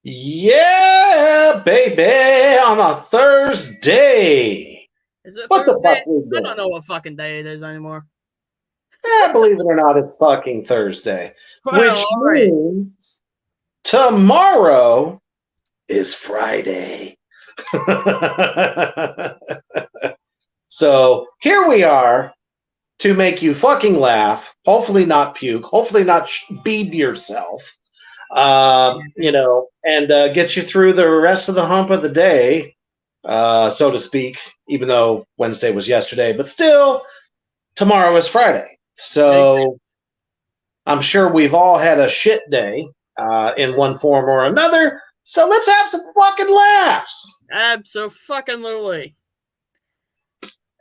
Yeah, baby, on a Thursday. Is it What the Thursday? fuck we I doing? don't know what fucking day it is anymore. Believe it or not, it's fucking Thursday. Well, Which all right. means tomorrow is Friday. So here we are to make you fucking laugh, hopefully not puke, hopefully not beeb yourself, and get you through the rest of the hump of the day, so to speak, even though Wednesday was yesterday, but still, tomorrow is Friday. So I'm sure we've all had a shit day in one form or another. So let's have some fucking laughs. Abso-fucking-lutely.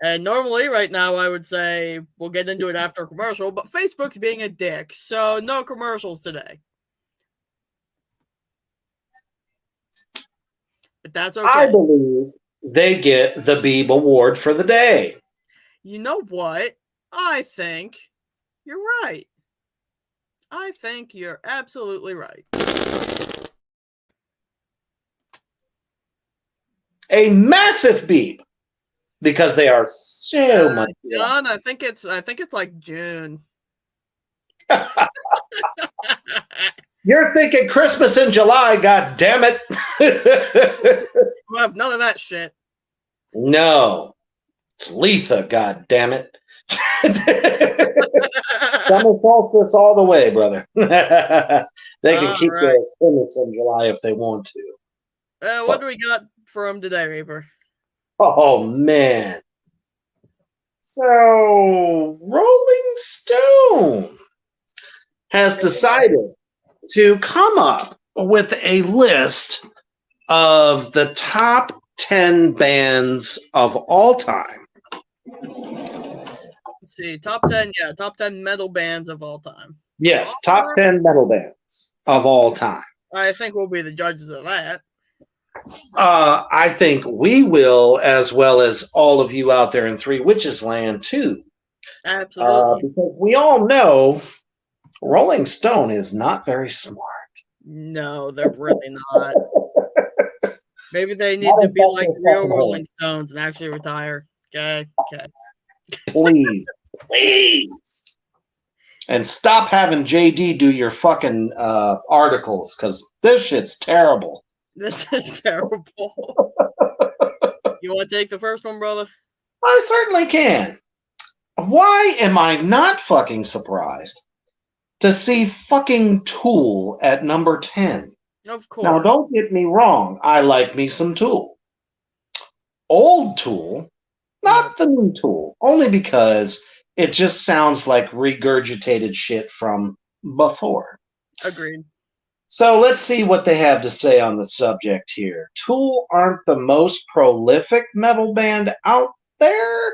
And normally, right now, I would say we'll get into it after a commercial, but Facebook's being a dick, so no commercials today. But that's okay. I believe they get the Beeb Award for the day. You know what? I think you're right. I think you're absolutely right. A massive beep because they are so much John, I think it's like June. You're thinking Christmas in July, god damn it. We'll have none of that shit. No. It's Letha, god damn it. Summer solstice all the way, brother. They can keep their limits in July if they want to. What do we got for them today, Reaper? Oh, man. So, Rolling Stone has decided to come up with a list of the top 10 bands of all time. Let's see, top 10 metal bands of all time. Yes, top 10 metal bands of all time. I think we'll be the judges of that. I think we will, as well as all of you out there in Three Witches Land, too. Absolutely. Because we all know Rolling Stone is not very smart. No, they're really not. Maybe they need to be like the real Rolling Stones and actually retire. Okay. Please. Please. And stop having JD do your fucking articles, because this shit's terrible. This is terrible. You want to take the first one, brother? I certainly can. Why am I not fucking surprised to see fucking Tool at number 10? Of course. Now, don't get me wrong. I like me some Tool. Old Tool, not the new Tool, only because it just sounds like regurgitated shit from before. Agreed. So let's see what they have to say on the subject here. Tool aren't the most prolific metal band out there.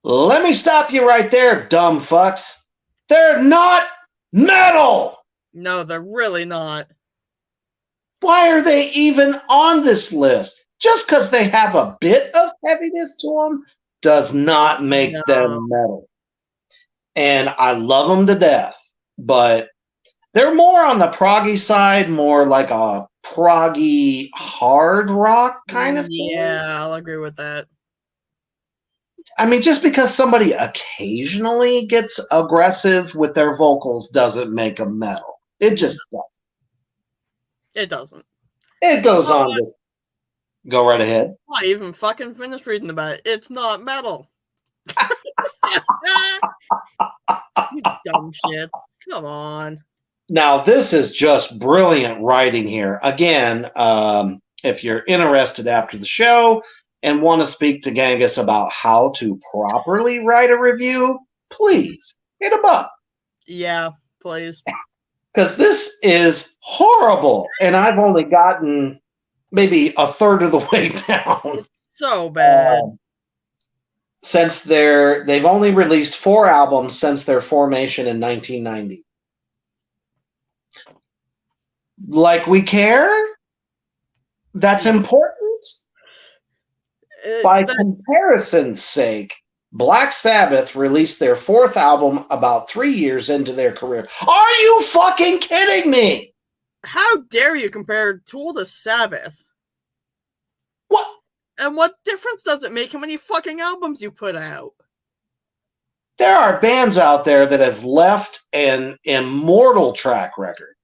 Let me stop you right there, dumb fucks. They're not metal. No, they're really not. Why are they even on this list? Just because they have a bit of heaviness to them does not make them metal. And I love them to death, but they're more on the proggy side, more like a proggy hard rock kind of thing. Yeah, I'll agree with that. I mean, just because somebody occasionally gets aggressive with their vocals doesn't make them metal. It just doesn't. It doesn't. It goes on to go right ahead. I even fucking finished reading about it. It's not metal. You dumb shit. Come on. Now, this is just brilliant writing here. Again, if you're interested after the show and want to speak to Gangis about how to properly write a review, please hit him up. Yeah, please. Because this is horrible, and I've only gotten maybe a third of the way down. So bad. Since they've only released 4 albums since their formation in 1990. Like we care? That's important? By comparison's sake, Black Sabbath released their 4th album about 3 years into their career. Are you fucking kidding me? How dare you compare Tool to Sabbath? What? And what difference does it make how many fucking albums you put out? There are bands out there that have left an immortal track record.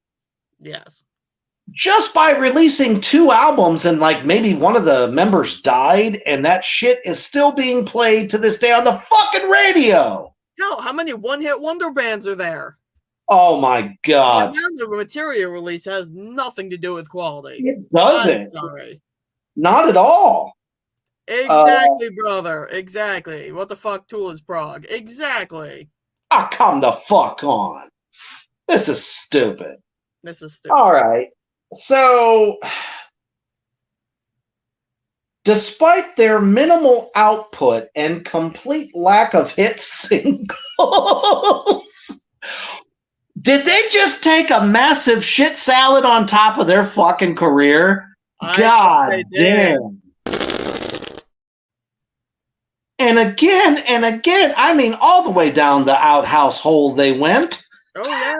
Yes. Just by releasing 2 albums and like maybe one of the members died and that shit is still being played to this day on the fucking radio. Hell, how many one-hit wonder bands are there? Oh my God. The amount of material release has nothing to do with quality. It doesn't. I'm sorry. Not at all. Exactly, brother. Exactly. What the fuck Tool is prog? Exactly. Ah, come the fuck on. This is stupid. This is stupid. All right. So, despite their minimal output and complete lack of hit singles, did they just take a massive shit salad on top of their fucking career? God damn. And again, I mean, all the way down the outhouse hole they went. Oh, yeah.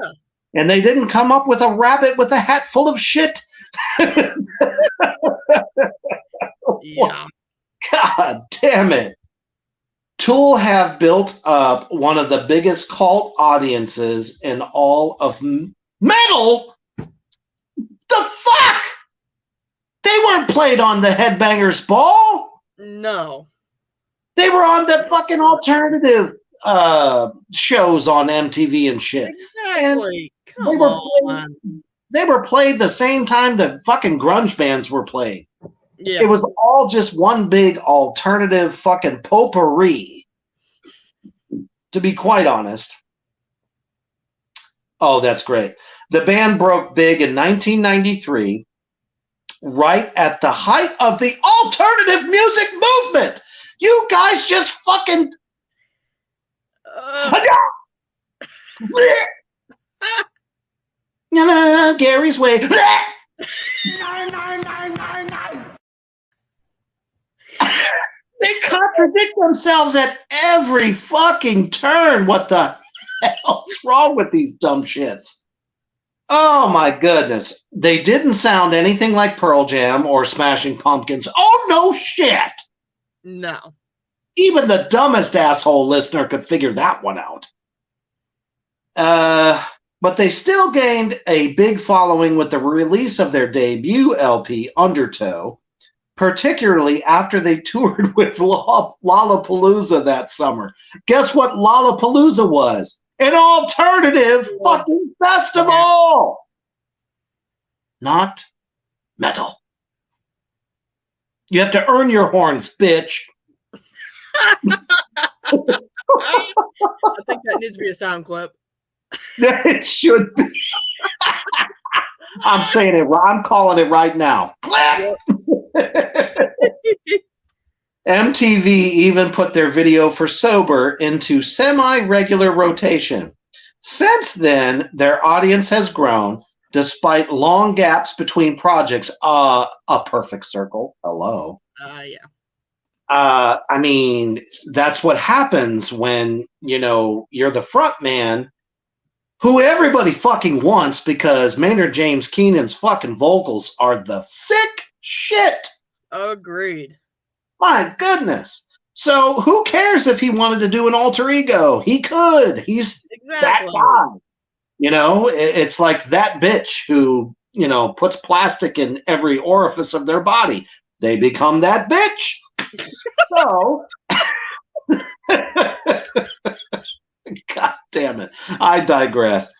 And they didn't come up with a rabbit with a hat full of shit. Yeah. God damn it. Tool have built up one of the biggest cult audiences in all of metal. The fuck? They weren't played on the Headbangers Ball. No. They were on the fucking alternative shows on MTV and shit. Exactly. And they were played the same time the fucking grunge bands were played. Yeah. It was all just one big alternative fucking potpourri, to be quite honest. Oh, that's great. The band broke big in 1993, right at the height of the alternative music movement. You guys just fucking... Gary's way. They contradict themselves at every fucking turn. What the hell's wrong with these dumb shits? Oh my goodness. They didn't sound anything like Pearl Jam or Smashing Pumpkins. Oh no shit. No. Even the dumbest asshole listener could figure that one out. But they still gained a big following with the release of their debut LP, Undertow, particularly after they toured with Lollapalooza that summer. Guess what Lollapalooza was? An alternative fucking festival! Not metal. You have to earn your horns, bitch. I think that needs to be a sound clip. It should be. I'm saying it. I'm calling it right now. Clip. MTV even put their video for Sober into semi-regular rotation. Since then, their audience has grown, despite long gaps between projects. A perfect circle. Hello. Yeah. I mean, that's what happens when, you're the front man who everybody fucking wants because Maynard James Keenan's fucking vocals are the sick shit. Agreed. My goodness. So who cares if he wanted to do an alter ego? He could. He's that guy. It's like that bitch who, puts plastic in every orifice of their body. They become that bitch. So, God damn it. I digress.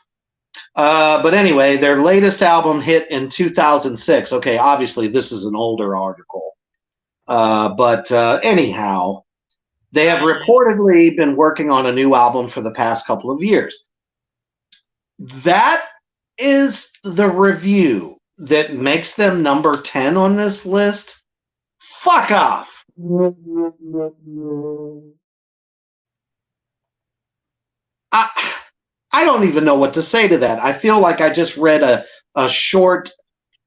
But anyway, their latest album hit in 2006. Okay, obviously this is an older article. But anyhow, they have reportedly been working on a new album for the past couple of years. That is the review that makes them number 10 on this list. Fuck off. I don't even know what to say to that. I feel like I just read a short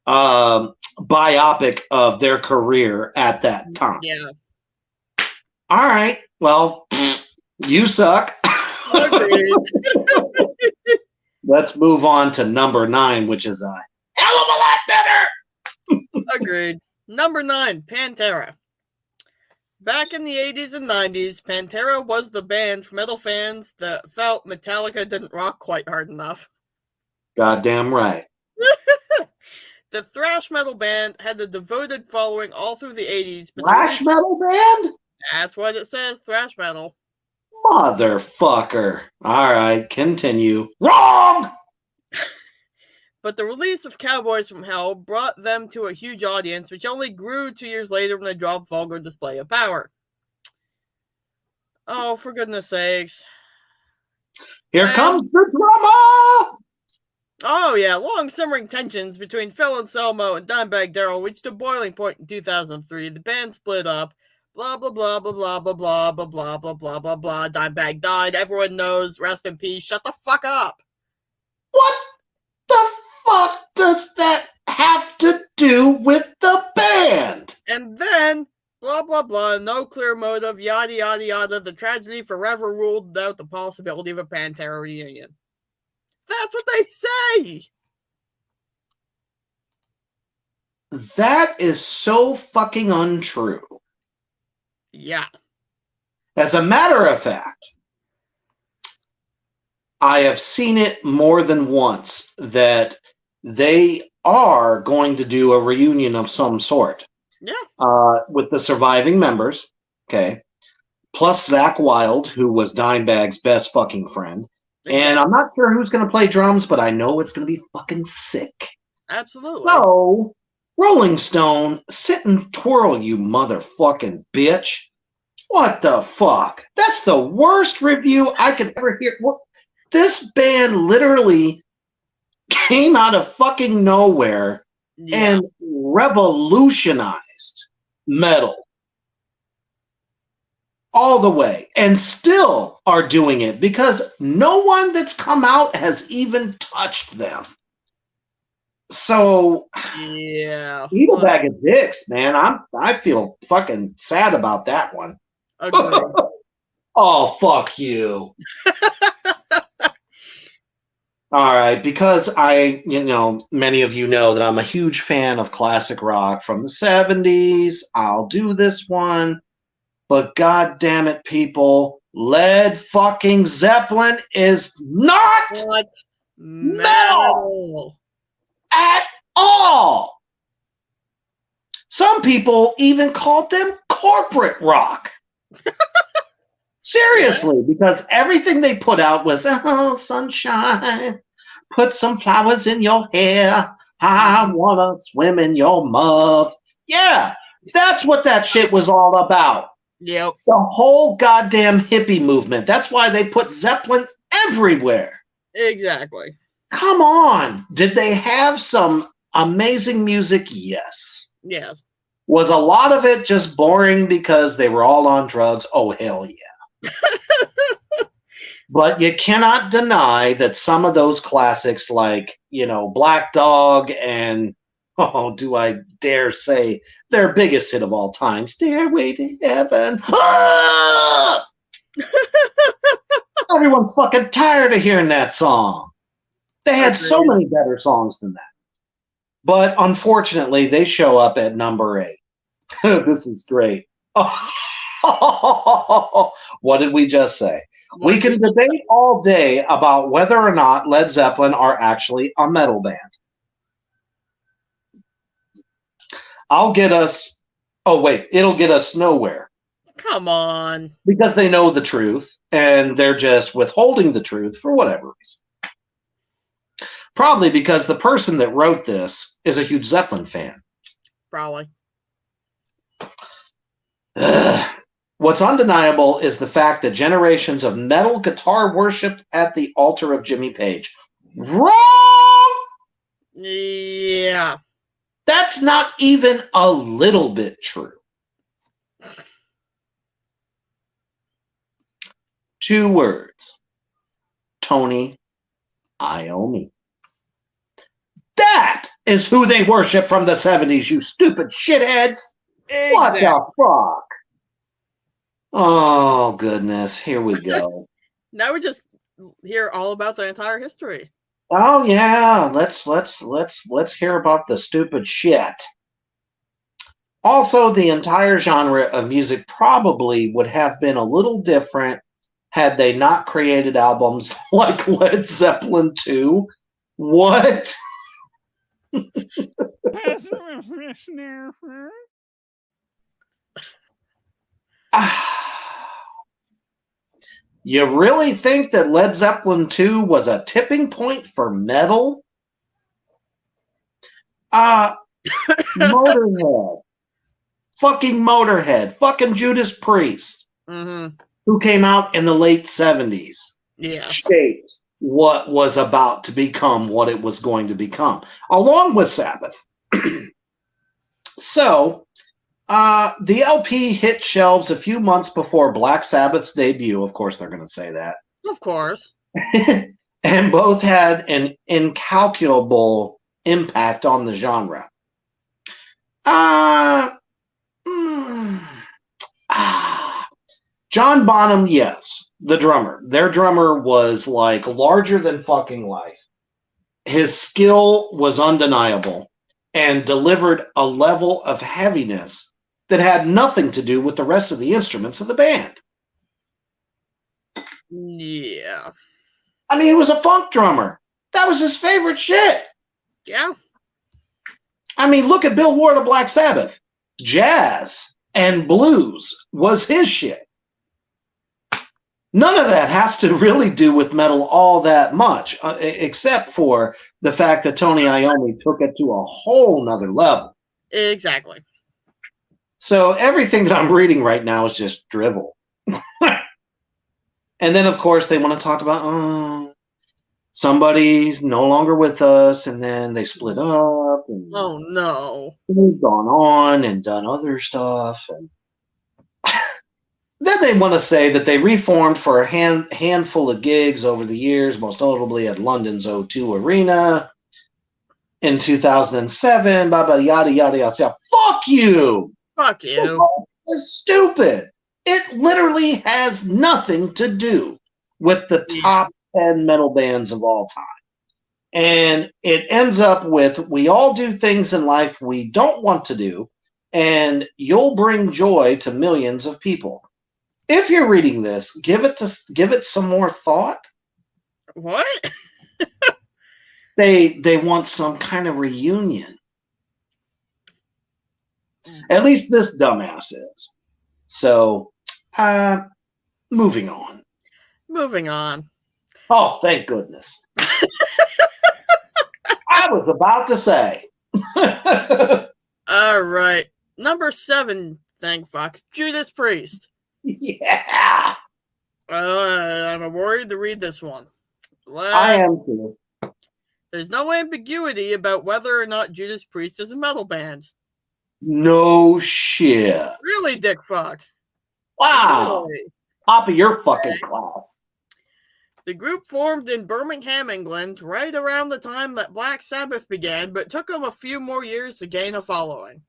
biopic of their career at that time. Yeah. All right. Well, you suck. Let's move on to number 9, which is a Agreed. Number 9, Pantera. Back in the 80s and 90s, Pantera was the band for metal fans that felt Metallica didn't rock quite hard enough. Goddamn right. The thrash metal band had a devoted following all through the 80s. But Thrash metal band? That's what it says, thrash metal. Motherfucker. All right, continue. Wrong! But the release of Cowboys from Hell brought them to a huge audience, which only grew 2 years later when they dropped Vulgar Display of Power. Oh, for goodness sakes. Here comes the drama! Oh, yeah. Long simmering tensions between Phil Anselmo and Dimebag Darrell reached a boiling point in 2003. The band split up. Blah, blah, blah, blah, blah, blah, blah, blah, blah, blah, blah, blah, blah. Dimebag died. Everyone knows. Rest in peace. Shut the fuck up. What the fuck does that have to do with the band? And then, blah, blah, blah, no clear motive, yada, yada, yada. The tragedy forever ruled out the possibility of a Pantera reunion. That's what they say! That is so fucking untrue. Yeah. As a matter of fact, I have seen it more than once that they are going to do a reunion of some sort. Yeah. With the surviving members, okay, plus Zakk Wylde, who was Dimebag's best fucking friend. Exactly. And I'm not sure who's going to play drums, but I know it's going to be fucking sick. Absolutely. So, Rolling Stone, sit and twirl, you motherfucking bitch. What the fuck? That's the worst review I could ever hear. This band literally came out of fucking nowhere and revolutionized metal all the way, and still are doing it because no one that's come out has even touched them. So, yeah, eat a bag of dicks, man. I feel fucking sad about that one. Agreed. Oh, fuck you. All right, because many of you know that I'm a huge fan of classic rock from the 70s. I'll do this one. But god damn it, people, Led fucking Zeppelin is not metal at all. Some people even called them corporate rock. Seriously, because everything they put out was, oh, sunshine, put some flowers in your hair. I want to swim in your muff. Yeah, that's what that shit was all about. Yep. The whole goddamn hippie movement. That's why they put Zeppelin everywhere. Exactly. Come on. Did they have some amazing music? Yes. Yes. Was a lot of it just boring because they were all on drugs? Oh, hell yeah. But you cannot deny that some of those classics like, Black Dog and, oh, do I dare say, their biggest hit of all time, Stairway to Heaven. Ah! Everyone's fucking tired of hearing that song. They had so many better songs than that. But unfortunately, they show up at number 8. This is great. Oh, what did we just say? We can debate all day about whether or not Led Zeppelin are actually a metal band. It'll get us nowhere. Come on. Because they know the truth, and they're just withholding the truth for whatever reason. Probably because the person that wrote this is a huge Zeppelin fan. Probably. What's undeniable is the fact that generations of metal guitar worshipped at the altar of Jimmy Page. Wrong! Yeah. That's not even a little bit true. 2 words. Tony Iommi. That is who they worship from the 70s, you stupid shitheads. Exactly. What the fuck? Oh, goodness. Here we go. Now we just hear all about the entire history. Oh, yeah. Let's hear about the stupid shit. Also, the entire genre of music probably would have been a little different had they not created albums like Led Zeppelin 2. What? You really think that Led Zeppelin 2 was a tipping point for metal? Motorhead. Fucking Motorhead. Fucking Judas Priest. Mm-hmm. Who came out in the late 70s. Yeah. Shaped what was about to become what it was going to become, along with Sabbath. So, the LP hit shelves a few months before Black Sabbath's debut. Of course, they're going to say that. Of course. And both had an incalculable impact on the genre. John Bonham, yes, the drummer. Their drummer was like larger than fucking life. His skill was undeniable and delivered a level of heaviness that had nothing to do with the rest of the instruments of the band. Yeah. I mean, he was a funk drummer. That was his favorite shit. Yeah. I mean, look at Bill Ward of Black Sabbath. Jazz and blues was his shit. None of that has to really do with metal all that much, except for the fact that Tony Iommi took it to a whole nother level. Exactly. So everything that I'm reading right now is just drivel. And then, of course, they want to talk about, somebody's no longer with us, and then they split up. And oh, no. They've gone on and done other stuff. And then they want to say that they reformed for a handful of gigs over the years, most notably at London's O2 Arena in 2007, yada, yada, yada. Fuck you! Fuck you. It's stupid. It literally has nothing to do with the top 10 metal bands of all time. And it ends up with, we all do things in life we don't want to do, and you'll bring joy to millions of people. If you're reading this, give it some more thought. What? They want some kind of reunion. At least this dumbass is. So, moving on. Moving on. Oh, thank goodness. I was about to say. All right. Number 7, thank fuck. Judas Priest. Yeah. I'm worried to read this one. I am too. There's no ambiguity about whether or not Judas Priest is a metal band. No shit. Really, dick fuck. Wow. Really. Top of your fucking class. The group formed in Birmingham, England, right around the time that Black Sabbath began, but took them a few more years to gain a following.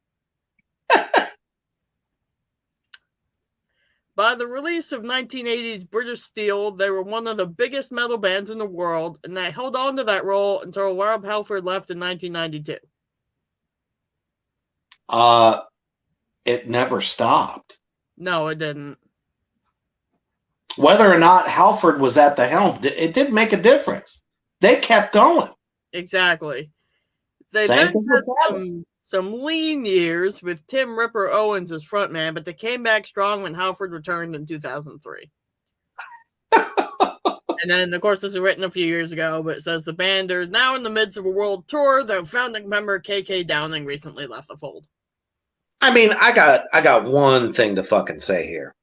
By the release of 1980's British Steel, they were one of the biggest metal bands in the world, and they held on to that role until Rob Halford left in 1992. It never stopped. No, it didn't. Whether or not Halford was at the helm, it didn't make a difference. They kept going. Exactly. They then had some lean years with Tim Ripper Owens as frontman, but they came back strong when Halford returned in 2003. And then, of course, this was written a few years ago, but it says the band are now in the midst of a world tour. Their founding member, KK Downing, recently left the fold. I mean, I got one thing to fucking say here.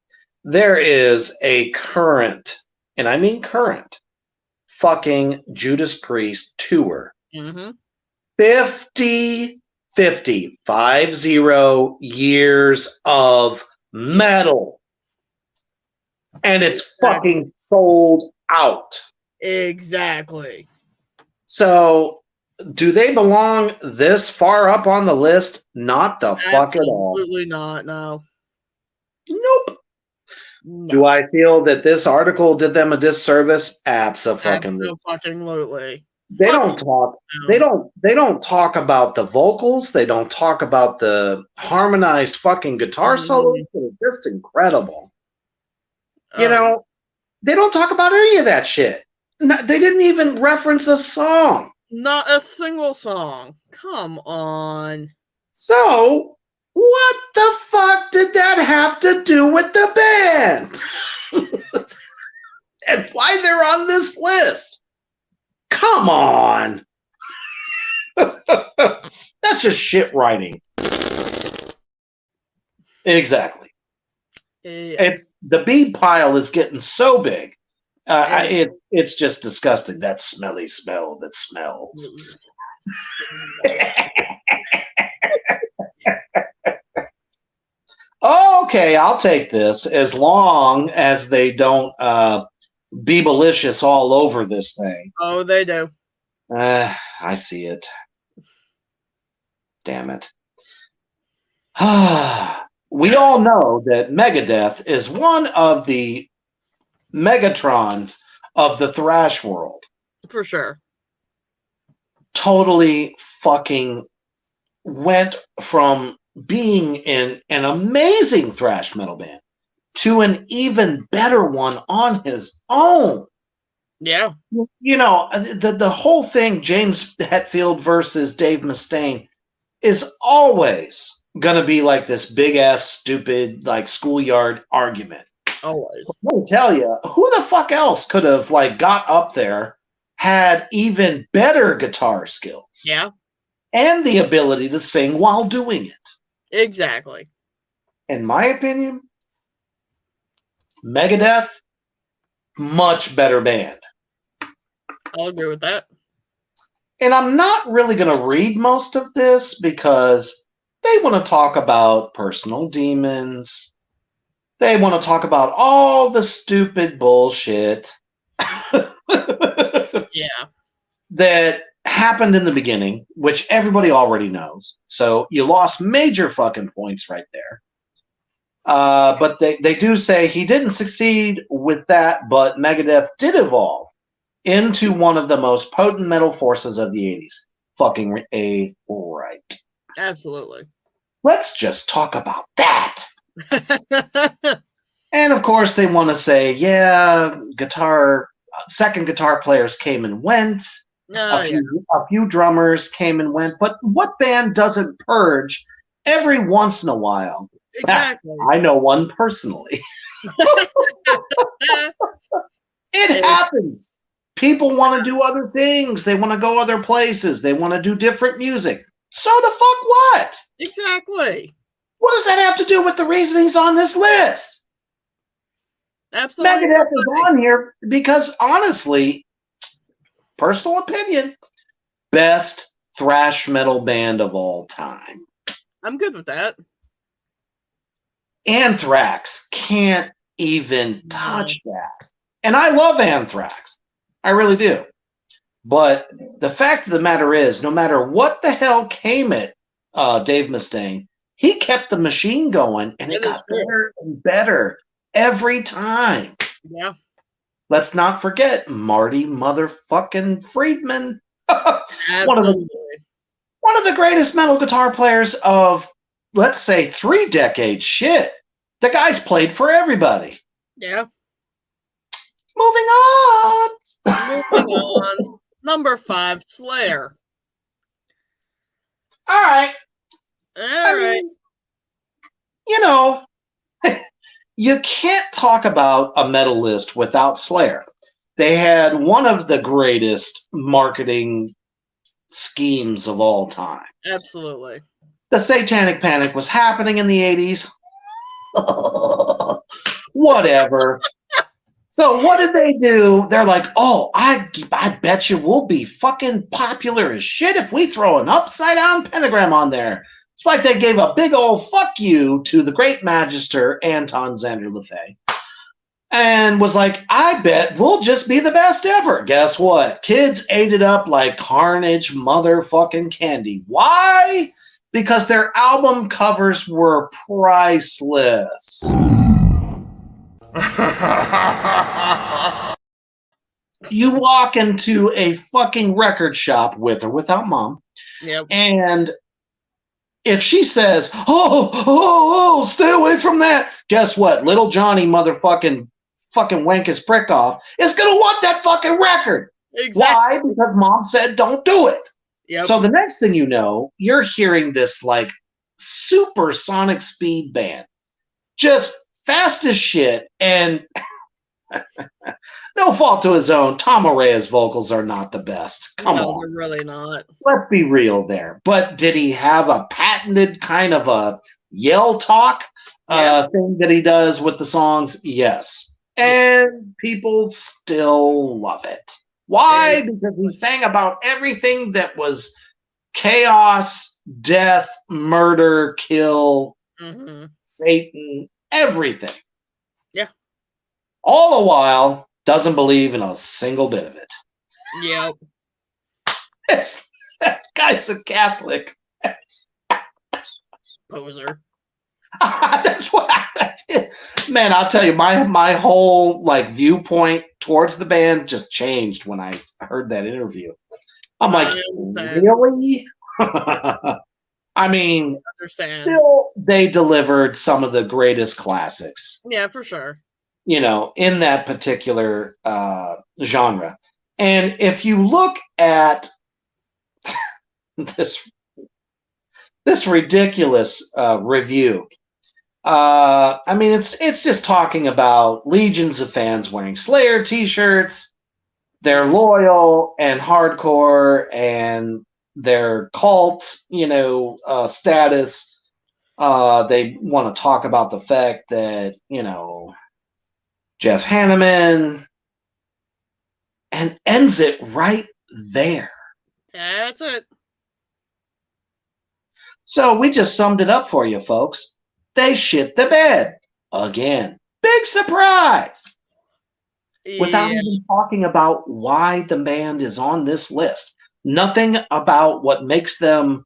There is a current, and I mean current, fucking Judas Priest tour. Mm-hmm. 50 years of metal. And it's fucking sold out. Exactly. So, do they belong this far up on the list? Not the fuck at all. Absolutely not, no. Nope. No. Do I feel that this article did them a disservice? Absolutely. Absolutely. They don't talk. They don't talk about the vocals. They don't talk about the harmonized fucking guitar solos. They're just incredible. You know, they don't talk about any of that shit. No, they didn't even reference a song. Not a single song. Come on. So, what the fuck did that have to do with the band? And why they're on this list? Come on. That's just shit writing. Exactly. It's the bead pile is getting so big. It's just disgusting. That smelly smell that smells. Okay, I'll take this as long as they don't be malicious all over this thing. Oh, they do. I see it. Damn it. We all know that Megadeth is one of the Megatrons of the thrash world. For sure. Totally fucking went from being in an amazing thrash metal band to an even better one on his own. Yeah. You know, the whole thing, James Hetfield versus Dave Mustaine, is always going to be like this big-ass, stupid, like, schoolyard argument. Always. I'll tell you, who the fuck else could have, like, got up there, had even better guitar skills? Yeah. And the ability to sing while doing it. Exactly. In my opinion, Megadeth, much better band. I'll agree with that. And I'm not really going to read most of this because they want to talk about personal demons. They want to talk about all the stupid bullshit that happened in the beginning, which everybody already knows. So you lost major fucking points right there. But they do say he didn't succeed with that, but Megadeth did evolve into one of the most potent metal forces of the 80s. Fucking right. Absolutely. Let's just talk about that. And of course they want to say, yeah, second guitar players came and went. A few drummers came and went, but what band doesn't purge every once in a while? Exactly. I know one personally. It happens. People want to do other things. They want to go other places. They want to do different music. So the fuck what? Exactly. What does that have to do with the reason he's on this list? Absolutely. Megadeth is on here because, honestly, personal opinion, best thrash metal band of all time. I'm good with that. Anthrax can't even touch that. And I love Anthrax. I really do. But the fact of the matter is, no matter what the hell came at Dave Mustaine, he kept the machine going, and it got better and better every time. Yeah. Let's not forget Marty motherfucking Friedman. one of the greatest metal guitar players of, let's say, 3 decades. Shit. The guy's played for everybody. Yeah. Moving on. Moving on. Number 5, Slayer. All right. All right. You know, you can't talk about a metal list without Slayer. They had one of the greatest marketing schemes of all time. Absolutely. The Satanic Panic was happening in the 80s. Whatever. So what did they do? They're like, oh, I bet you we'll be fucking popular as shit if we throw an upside down pentagram on there. It's like they gave a big old fuck you to the great magister Anton Xander LaFay and was like, I bet we'll just be the best ever. Guess what? Kids ate it up like carnage motherfucking candy. Why? Because their album covers were priceless. You walk into a fucking record shop with or without mom, Yep. and if she says, oh, stay away from that, guess what? Little Johnny fucking wank his prick off is going to want that fucking record. Exactly. Why? Because mom said don't do it. Yep. So the next thing you know, you're hearing this like supersonic speed band, just fast as shit, and no fault to his own, Tom Araya's vocals are not the best. Come on. They're really not. Let's be real there. But did he have a patented kind of a yell talk thing that he does with the songs? Yes. And people still love it. Why? Because he sang about everything that was chaos, death, murder, kill, Satan, everything. Yeah. All the while, doesn't believe in a single bit of it. Yep. That guy's a Catholic. Poser. That's what man, I'll tell you, my whole like viewpoint towards the band just changed when I heard that interview. I'm like, really? I mean, still, they delivered some of the greatest classics. Yeah, for sure. You know, in that particular genre. And if you look at this ridiculous review, I mean, it's just talking about legions of fans wearing Slayer t-shirts. They're loyal and hardcore, and their cult, status. They want to talk about the fact that, Jeff Hanneman, and ends it right there. That's it. So we just summed it up for you, folks. They shit the bed again. Big surprise. Without even talking about why the band is on this list. Nothing about what makes them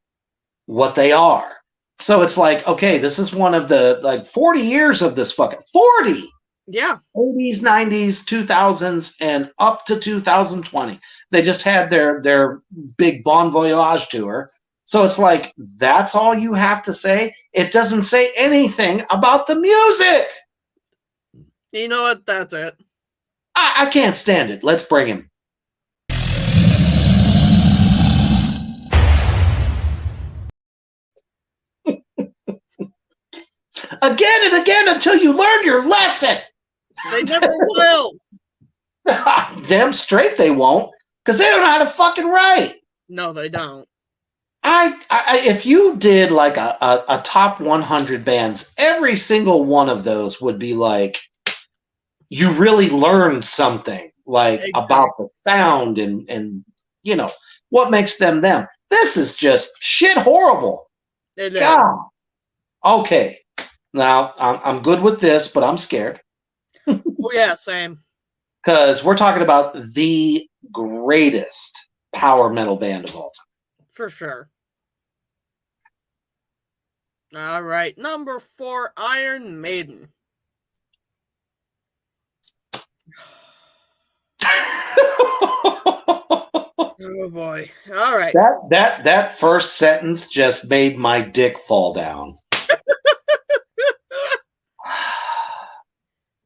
what they are. So it's like, okay, this is one of the 40 years of this fucking 40. Yeah. 80s, 90s, 2000s, and up to 2020. They just had their big Bon Voyage tour. So it's like, that's all you have to say? It doesn't say anything about the music. You know what? That's it. I can't stand it. Let's bring him. Again and again until you learn your lesson. They never will. Damn straight they won't, because they don't know how to fucking write. No, they don't. If you did like a top 100 bands, every single one of those would be like, you really learned something about the sound and what makes them them. This is just shit horrible. It is. God. Okay. Now I'm good with this, but I'm scared. Oh yeah, same. Because we're talking about the greatest power metal band of all time. For sure. All right, number 4, Iron Maiden. Oh boy! All right. That first sentence just made my dick fall down.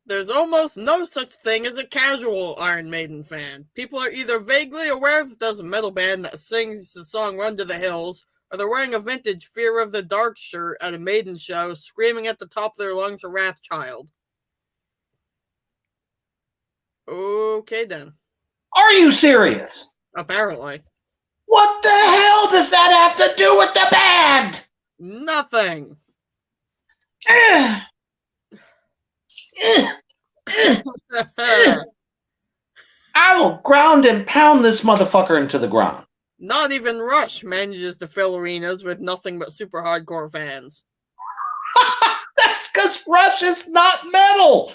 There's almost no such thing as a casual Iron Maiden fan. People are either vaguely aware that there's a metal band that sings the song Run to the Hills, or they're wearing a vintage Fear of the Dark shirt at a Maiden show, screaming at the top of their lungs for Wrathchild. Okay, then. Are you serious? Apparently. What the hell does that have to do with the band? Nothing. I will ground and pound this motherfucker into the ground. Not even Rush manages to fill arenas with nothing but super hardcore fans. That's because Rush is not metal.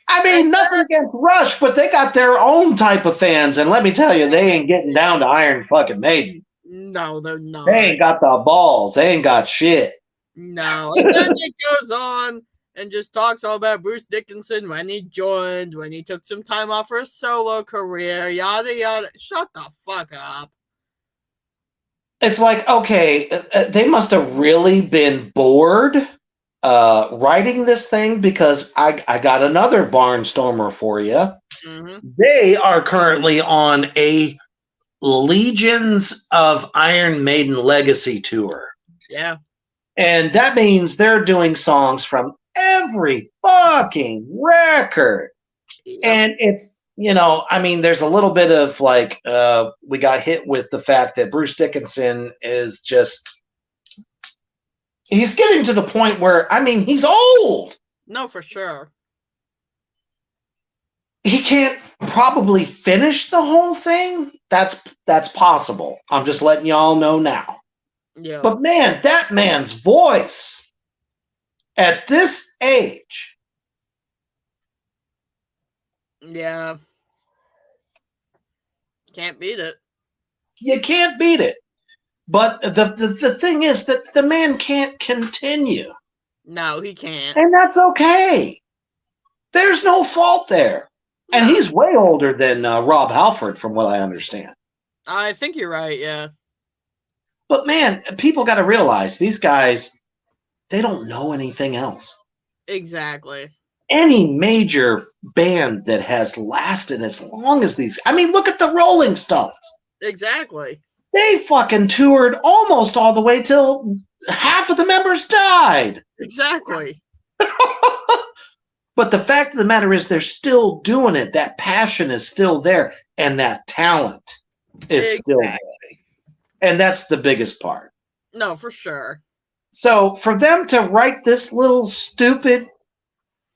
I mean, nothing against Rush, but they got their own type of fans, and let me tell you, they ain't getting down to Iron fucking Maiden. No, they're not. They ain't got the balls. They ain't got shit. No, and then it goes on and just talks all about Bruce Dickinson when he joined, when he took some time off for a solo career, yada yada. Shut the fuck up. It's like, okay, they must have really been bored writing this thing, because I got another barnstormer for you. Mm-hmm. They are currently on a Legions of Iron Maiden Legacy tour. Yeah. And that means they're doing songs from every fucking record. Yep. And it's, I mean, there's a little bit of like, we got hit with the fact that Bruce Dickinson is just, he's getting to the point where, I mean, he's old. No, for sure. He can't probably finish the whole thing. That's possible. I'm just letting y'all know now. Yeah. But man, that man's voice at this age. Yeah. Can't beat it. You can't beat it. But the thing is that the man can't continue. No, he can't. And that's okay. There's no fault there. And he's way older than Rob Halford, from what I understand. I think you're right, yeah. But man, people got to realize these guys, they don't know anything else. Exactly. Any major band that has lasted as long as these, I mean, look at the Rolling Stones. Exactly. They fucking toured almost all the way till half of the members died. Exactly. But the fact of the matter is they're still doing it. That passion is still there, and that talent is still there. And that's the biggest part. No, for sure. So for them to write this little stupid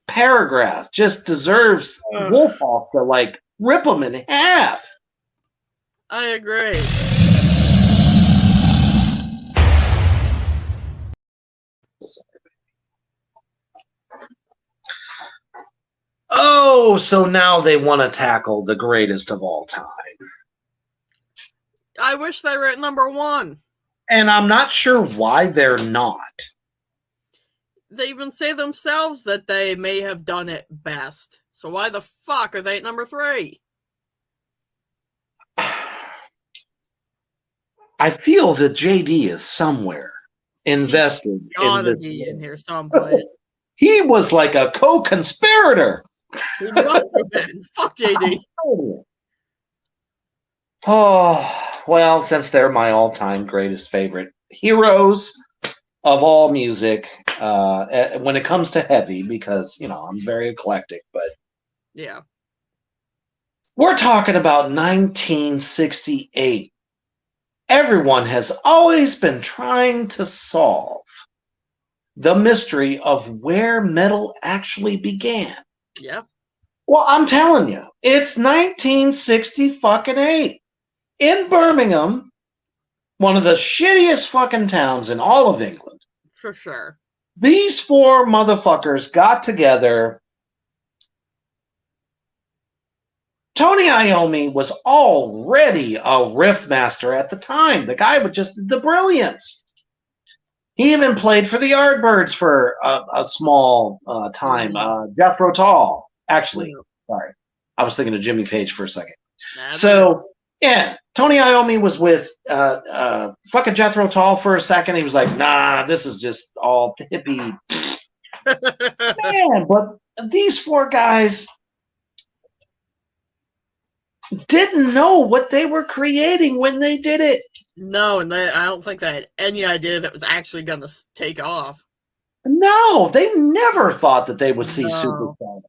paragraph just deserves Wolfhawk to like rip them in half. I agree. Oh, so now they want to tackle the greatest of all time. I wish they were at number one. And I'm not sure why they're not. They even say themselves that they may have done it best. So why the fuck are they at number 3? I feel that JD is somewhere invested. He's gotta be in here someplace. He was like a co-conspirator. He must have been. Fuck JD. Oh, well, since they're my all-time greatest favorite heroes of all music, when it comes to heavy, because, I'm very eclectic, but yeah. We're talking about 1968. Everyone has always been trying to solve the mystery of where metal actually began. Yeah. Well, I'm telling you, it's 1968 in Birmingham, one of the shittiest fucking towns in all of England. For sure. These 4 motherfuckers got together. Tony Iommi was already a riff master at the time. The guy with just the brilliance. He even played for the Yardbirds for a small time. Jethro Tull, actually. Sorry. I was thinking of Jimmy Page for a second. So, yeah, Tony Iommi was with fucking Jethro Tull for a second. He was like, nah, this is just all hippie. Man, but these 4 guys didn't know what they were creating when they did it. No, and I don't think they had any idea that was actually going to take off. No, they never thought that they would see Superstar.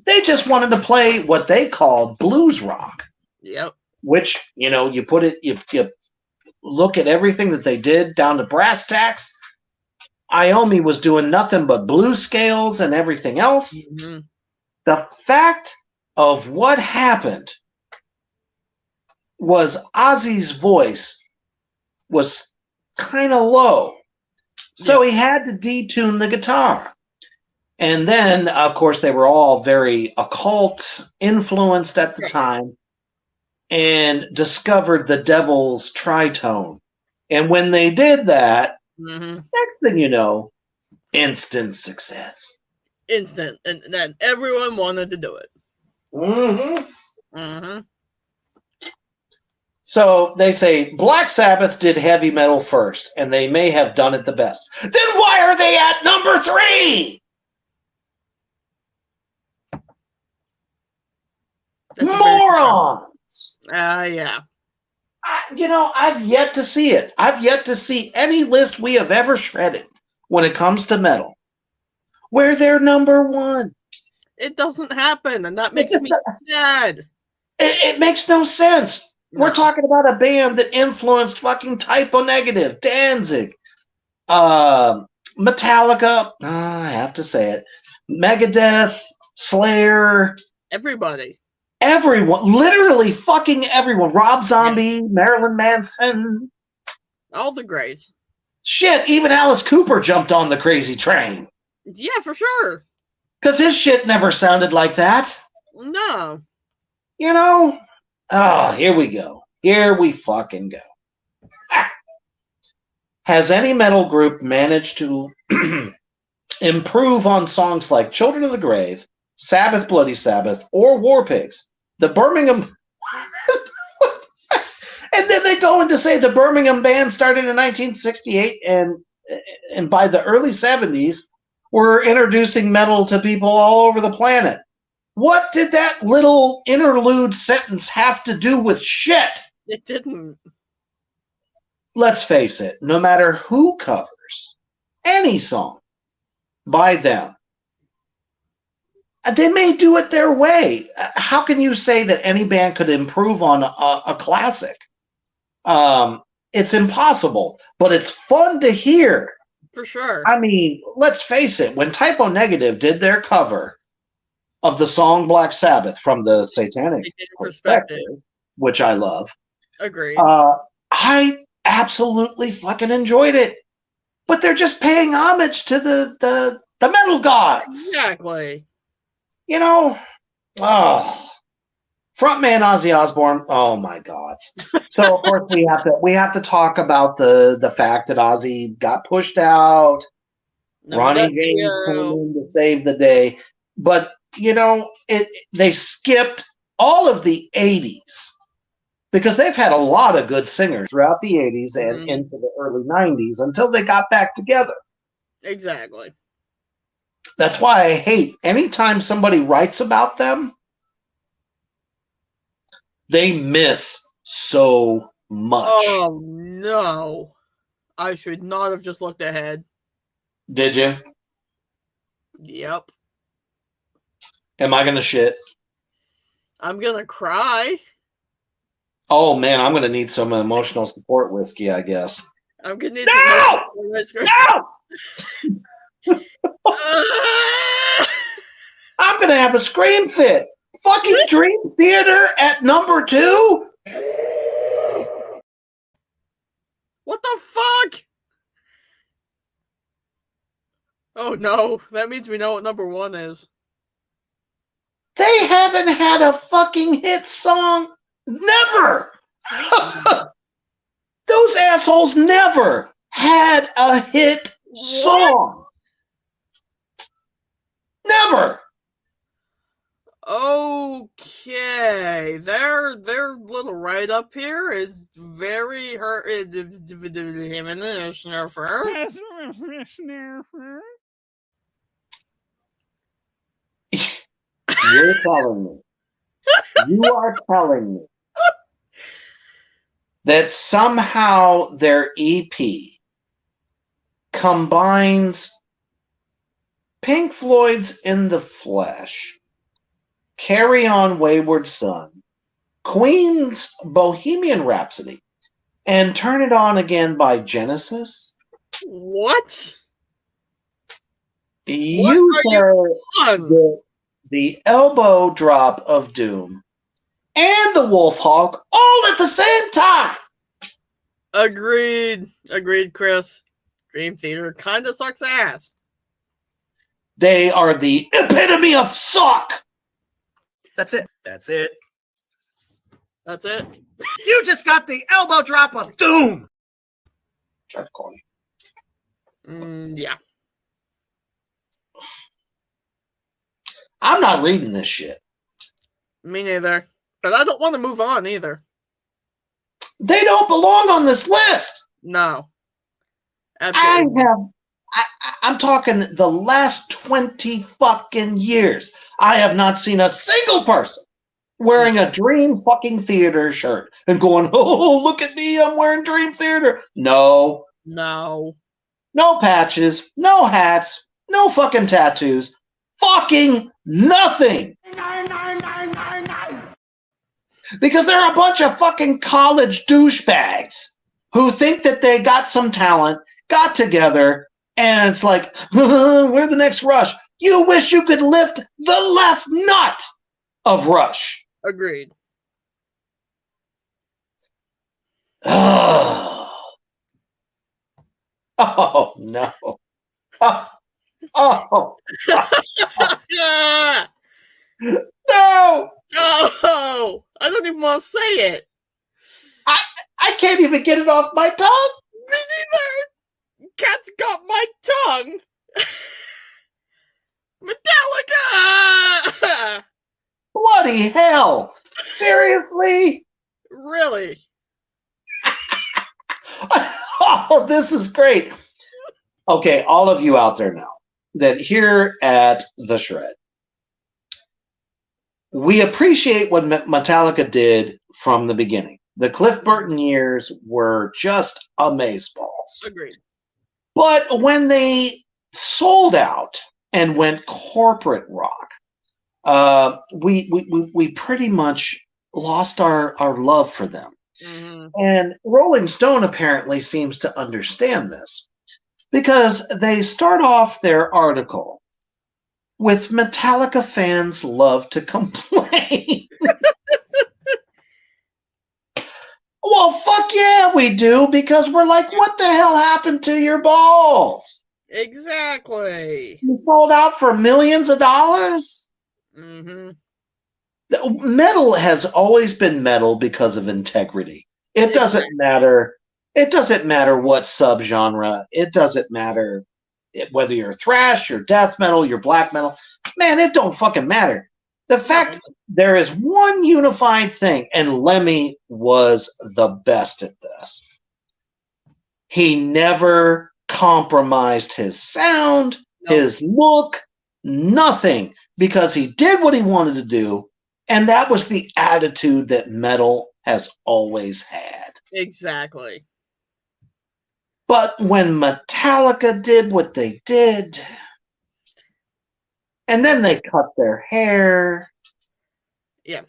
They just wanted to play what they called blues rock. Yep. Which, you put it, you look at everything that they did down to brass tacks. Iommi was doing nothing but blues scales and everything else. Mm-hmm. The fact of what happened was Ozzy's voice was kind of low. So he had to detune the guitar. And then, of course, they were all very occult influenced at the time and discovered the devil's tritone. And when they did that, next thing you know, instant success. instant, and then everyone wanted to do it. Mm-hmm. Mm-hmm. So they say Black Sabbath did heavy metal first, and they may have done it the best. Then why are they at number 3? Morons! Yeah. I've yet to see it. I've yet to see any list we have ever shredded when it comes to metal where they're number 1. It doesn't happen, and that makes me sad. It makes no sense. No. We're talking about a band that influenced fucking Typo Negative, Danzig, Metallica, I have to say it, Megadeth, Slayer. Everybody. Everyone. Literally fucking everyone. Rob Zombie, Marilyn Manson. All the greats. Shit, even Alice Cooper jumped on the crazy train. Yeah, for sure. Because his shit never sounded like that. No. Oh, here we go. Here we fucking go. Has any metal group managed to improve on songs like Children of the Grave, Sabbath, Bloody Sabbath, or War Pigs? The Birmingham... And then they go in to say the Birmingham band started in 1968, and by the early 70s, were introducing metal to people all over the planet. What did that little interlude sentence have to do with shit? It didn't. Let's face it, no matter who covers any song by them, they may do it their way. How can you say that any band could improve on a classic? It's impossible, but it's fun to hear. For sure. I mean, let's face it, when Typo Negative did their cover of the song Black Sabbath from the Satanic Perspective, which I love. Agreed. I absolutely fucking enjoyed it. But they're just paying homage to the metal gods. Exactly. Frontman Ozzy Osbourne. Oh my God! So of course we have to talk about the fact that Ozzy got pushed out. Ronnie James came in to save the day, but they skipped all of the '80s because they've had a lot of good singers throughout the '80s and into the early '90s until they got back together. Exactly. That's why I hate anytime somebody writes about them. They miss so much. Oh, no. I should not have just looked ahead. Did you? Yep. Am I going to shit? I'm going to cry. Oh, man, I'm going to need some emotional support whiskey, I guess. I'm going to need some emotional whiskey. No! I'm going to have a scream fit. Fucking Dream Theater at number 2? What the fuck? Oh no, that means we know what number 1 is. They haven't had a fucking hit song. Never! Those assholes never had a hit song. Never! Okay, their little write up here is very You're telling me. You are telling me that somehow their EP combines Pink Floyd's In the Flesh, Carry On Wayward Son, Queen's Bohemian Rhapsody, and Turn It On Again by Genesis? What? You heard the Elbow Drop of Doom and the Wolf Hawk all at the same time. Agreed, Chris. Dream Theater kind of sucks ass. They are the epitome of suck. That's it. That's it. You just got the elbow drop of doom. Try to call you. Yeah. I'm not reading this shit. Me neither. But I don't want to move on either. They don't belong on this list. No. Absolutely. I'm talking the last 20 fucking years. I have not seen a single person wearing a Dream fucking Theater shirt and going, oh, look at me, I'm wearing Dream Theater. No. No. No patches, no hats, no fucking tattoos, fucking nothing. Because there are a bunch of fucking college douchebags who think that they got some talent, got together, and it's like, we're the next Rush. You wish you could lift the left nut of Rush. Agreed. Oh no. Oh. Yeah. No. Oh, I don't even want to say it. I can't even get it off my tongue. Me neither. Cat's got my tongue. Metallica. Bloody hell. Seriously? Really? Oh, this is great. Okay, all of you out there now that here at The Shred, we appreciate what Metallica did from the beginning. The Cliff Burton years were just amazeballs. Agreed. But when they sold out and went corporate rock, we pretty much lost our love for them. Mm-hmm. And Rolling Stone apparently seems to understand this because they start off their article with Metallica fans love to complain. Well, fuck yeah, we do, because we're like, what the hell happened to your balls? Exactly. You sold out for millions of dollars? Mm-hmm. Metal has always been metal because of integrity. It doesn't matter. It doesn't matter what subgenre. It doesn't matter whether you're thrash, you're death metal, you're black metal. Man, it don't fucking matter. The fact there is one unified thing, and Lemmy was the best at this. He never compromised his sound, his look, nothing, because he did what he wanted to do, and that was the attitude that metal has always had. Exactly. But when Metallica did what they did, and then they cut their hair. Yeah.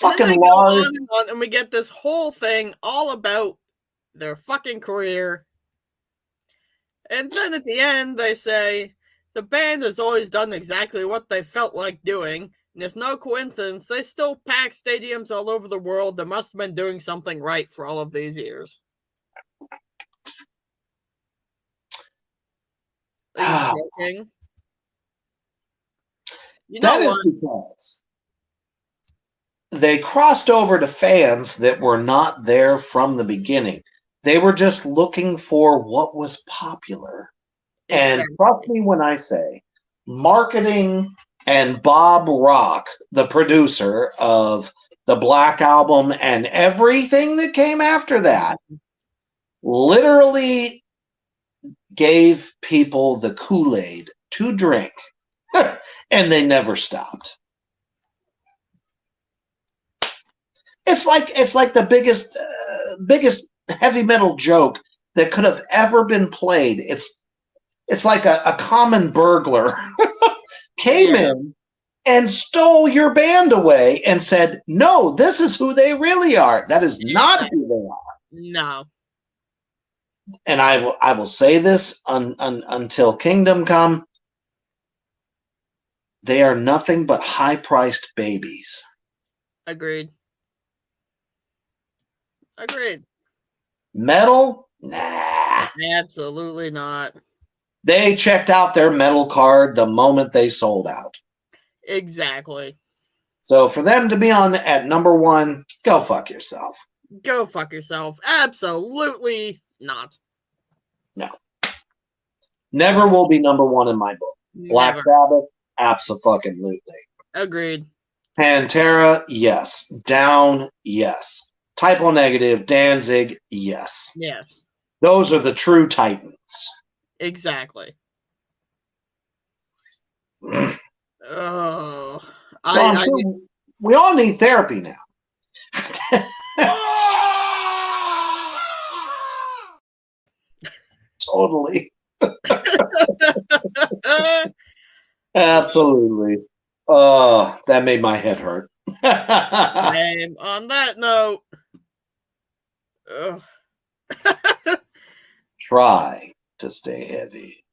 Fucking Lars. And we get this whole thing all about their fucking career. And then at the end, they say, the band has always done exactly what they felt like doing. And it's no coincidence. They still pack stadiums all over the world. They must have been doing something right for all of these years. Are you joking? You know that is because they crossed over to fans that were not there from the beginning. They were just looking for what was popular. Exactly. And trust me when I say marketing and Bob Rock, the producer of the Black Album and everything that came after that, literally gave people the Kool-Aid to drink. And they never stopped. It's like the biggest heavy metal joke that could have ever been played. It's like a common burglar came in and stole your band away and said, "No, this is who they really are." That is not who they are. No. And I will say this until Kingdom Come. They are nothing but high-priced babies. Agreed. Metal? Nah. Absolutely not. They checked out their metal card the moment they sold out. Exactly. So for them to be on at number one, go fuck yourself. Go fuck yourself. Absolutely not. No. Never will be number one in my book. Black Sabbath, Abso-fucking-lutely. Agreed. Pantera, yes. Down, yes. Typo Negative, Danzig, yes. Yes. Those are the true titans. Exactly. So Oh. I'm sure we all need therapy now. Totally. Absolutely. Oh, that made my head hurt. And on that note, Try to stay heavy.